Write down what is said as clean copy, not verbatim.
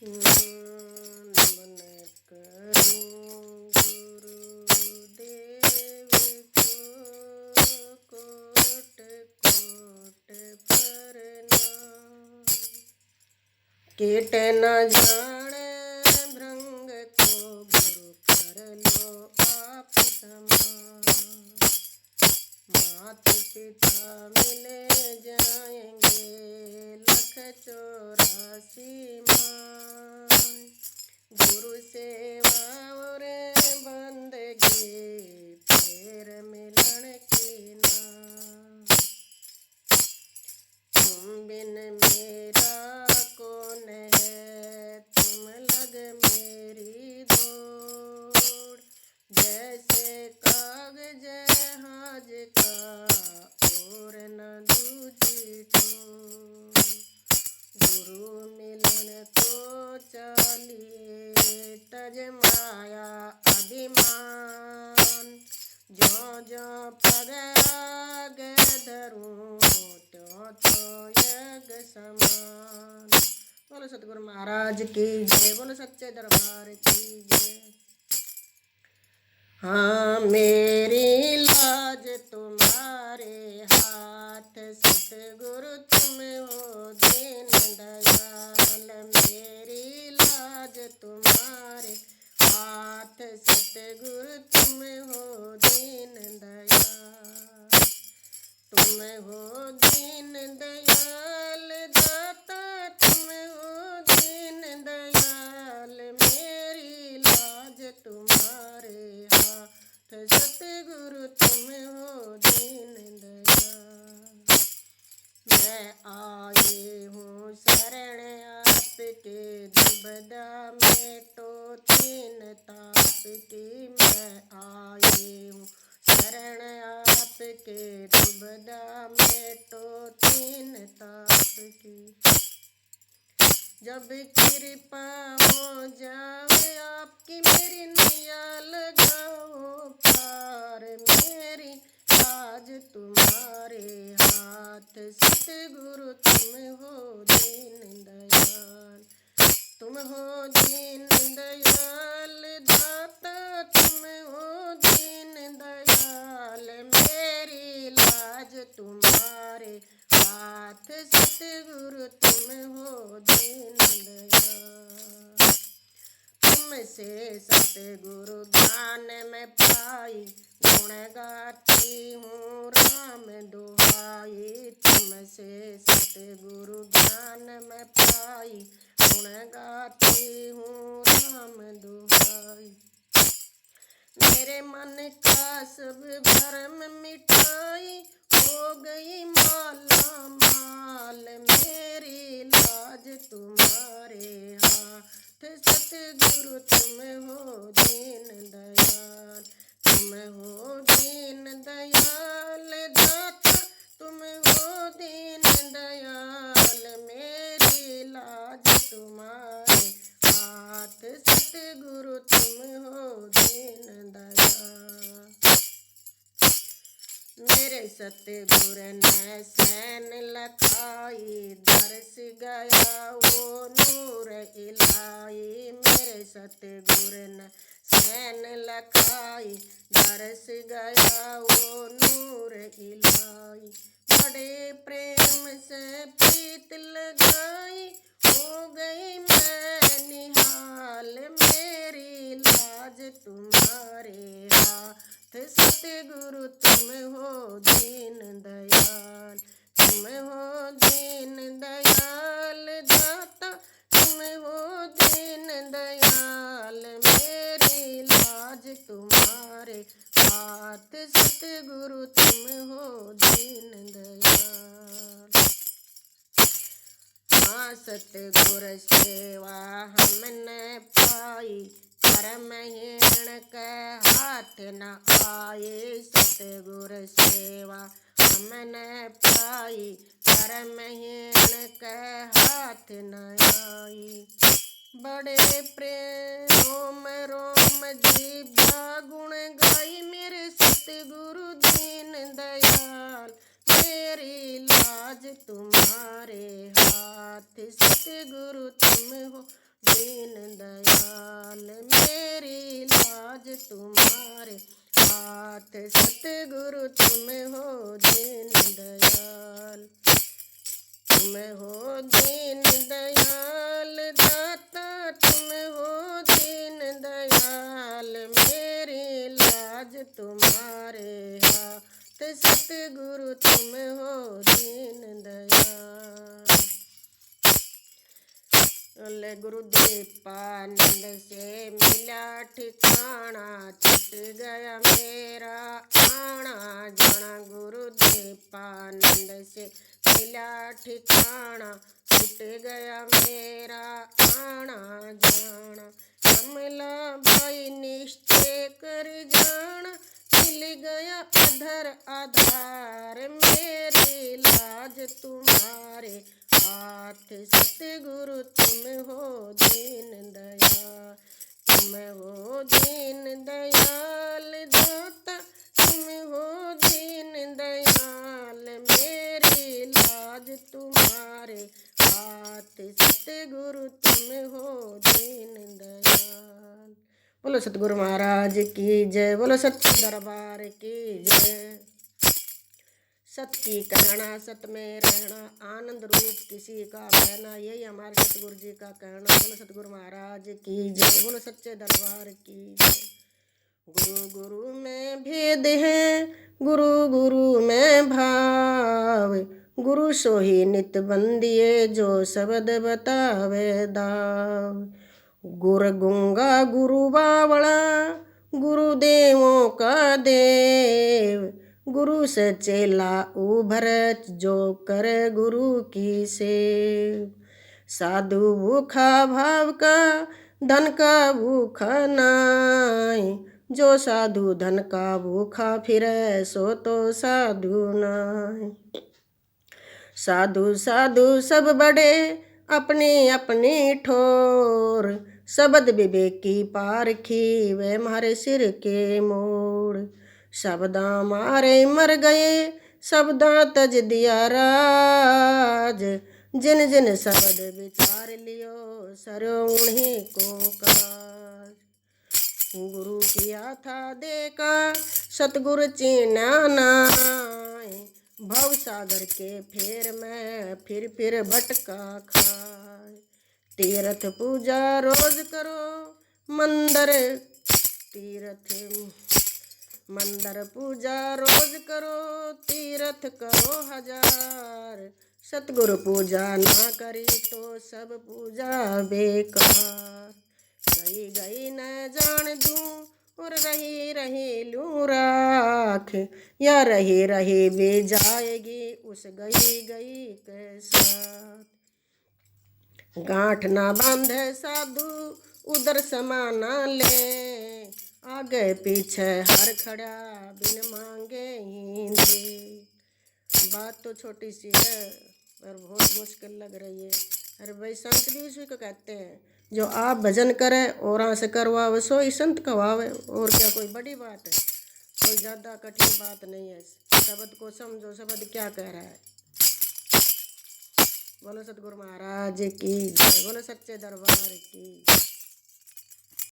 नमन करूं गुरुदेव को coat coat प्रणाम। कीट न जाने भृंग को गुरु कर लो आप समान। मात पिता मिले जाएंगे 184 मान। गुरु सेवा और बंदगी फिर मिलन की नाम। तुम बिन मेरा कौन है, तुम लग मेरी दौड़। जैसे कागज हाज का और न दूजी ठोर। गुरु मिलन को चालिए तज माया अभिमान। जो जो पग आगे धरूं त्यों त्यों यज्ञ समान। बोलो सतगुरु महाराज की जय, बोलो सच्चे दरबार की जय। हाँ मेरी लाज तुम्हारे हाथ, सतगुरु तुम हो दीन दयाल। मेरी लाज तुम्हारे हाथ, सतगुरु तुम हो दीन दयाल। तुम हो दीन दयाल दाता, तुम हो दीन दयाल। मेरी लाज तुम्हारे हाथ, सतगुरु तुम हो दीन दयाल। मैं आई हूँ शरण आपके, दुबदा मेटो तीन ताप की। मैं आई हूँ शरण आपके, दुबदा मेटो तीन ताप की। जब कृपा हो जावे आपकी, मेरी नैया लगाओ पार। मेरी लाज तुम्हारे हाथ, सतगुरु तुम हो दीन दयाल। तुम हो दीन दयाल दाता, तुम हो दीन दयाल। मेरी लाज तुम्हारे हाथ, सतगुरु तुम हो दीन दयाल। तुमसे सतगुरु ज्ञान में पाई, गुण गाती हूँ राम दुहाई। तुमसे सतगुरु ज्ञान में पाई, गुण गाती हूँ राम दुहाई। मेरे मन का सब भरम मिटाई, हो गई माला माल। मेरी लाज तुम्हारे हाथ, सतगुरु तुम हो दीन दयाल। तुम हो दीन दयाल दाता, तुम हो दीन दयाल। मेरी लाज तुम्हारे हाथ, सतगुरु तुम हो दीन दयाल। मेरे सतगुरु ने सैन लखाई, दरस गया वो नूर इलाई। मेरे सतगुरु ने सैन लखाई, दरस गया वो नूर इलाई। बड़े प्रेम से प्रीत लगाई, हो गई मैं निहाल। मेरी लाज तुम्हारे हाथ, सतगुरु तुम हो दीन दयाल। तुम हो दीन दयाल दाता, तुम हो दीन दयाल। मेरी लाज तुम्हारे हाथ, सतगुरु तुम हो दीन दयाल। हाँ सतगुरु सेवा हमने पाई, कर्महीन के हाथ न आए। सतगुरु सेवा हमने पाई, कर्महीन के हाथ न आई। बड़े प्रेम रोम जीवा गुण गाई, मेरे सतगुरु दीन दयाल। मेरी लाज तुम्हारे हाथ, हाथ सतगुरु तुम हो दीन दयाल, मेरी लाज तुम्हारे हाथ सतगुरु तुम हो दीन दयाल। तुम हो दीन दयाल दाता, तुम हो दीन दयाल, मेरी लाज तुम्हारे हाथ सतगुरु तुम हो दीन दयाल। गुरुदेव पानंद से मिला ठिकाना, छूट गया मेरा आना जाना। गुरुदेव पानंद से मिला ठिकाना, छूट गया मेरा आना जाना। कमला भाई निश्चय कर जाना, मिल गया अधर आधार, मेरी लाज तुम्हारे हाथ सतगुरु तुम हो दीन दयाल। तुम हो दीन दयाल दाता, तुम हो दीन दयाल, मेरी लाज तुम्हारे हाथ सतगुरु तुम हो दीन दयाल। बोलो सतगुरु महाराज की जय, बोलो सच्चे दरबार की जय। सत की कहना सत में रहना, आनंद रूप किसी का बहना, यही हमारे सतगुरु जी का कहना। बोलो सतगुरु महाराज की जय, बोलो सच्चे दरबार की जय। गुरु गुरु में भेद है, गुरु गुरु में भाव, गुरु सोही नित बंदिए जो शब्द बतावे दाव। गुर गुंगा गुरु बावड़ा, गुरुदेवों का देव, गुरु से चेला उभर जो कर गुरु की सेव। साधु भूखा भाव का धन का भूखा नाय, जो साधु धन का भूखा फिरे सो तो साधु नाय। साधु साधु सब बड़े अपनी अपनी ठोर, शब्द विवेकी पारखी वे मारे सिर के मोड़। शब्दा मारे मर गए शब्दा तज दिया राज, जिन जिन शब्द विचार लियो सरो उन्हीं को काज। गुरु किया था देखा सतगुरु चीना नाय, भव सागर के फेर में फिर भटका खाए। तीर्थ पूजा रोज करो मंदिर, तीर्थ मंदिर पूजा रोज करो, तीर्थ करो हजार। सतगुरु पूजा ना करी तो सब पूजा बेकार। गई गई न जान दूं और रही रही लूं राख, या रही रही भी जाएगी उस गई गई के साथ। गांठ ना बांधे साधु उधर समाना ले, आगे पीछे हर खड़ा बिन मांगे ही दे। बात तो छोटी सी है पर बहुत मुश्किल लग रही है। अरे भाई संत भी उसी को कहते हैं, जो आप भजन करें और से करवावे सो ही संत कहवावे। और क्या कोई बड़ी बात है, कोई ज़्यादा कठिन बात नहीं है। शब्द को समझो, शब्द क्या कह रहा है। बोलो सतगुरु महाराज की जय, बोलो सच्चे दरबार की।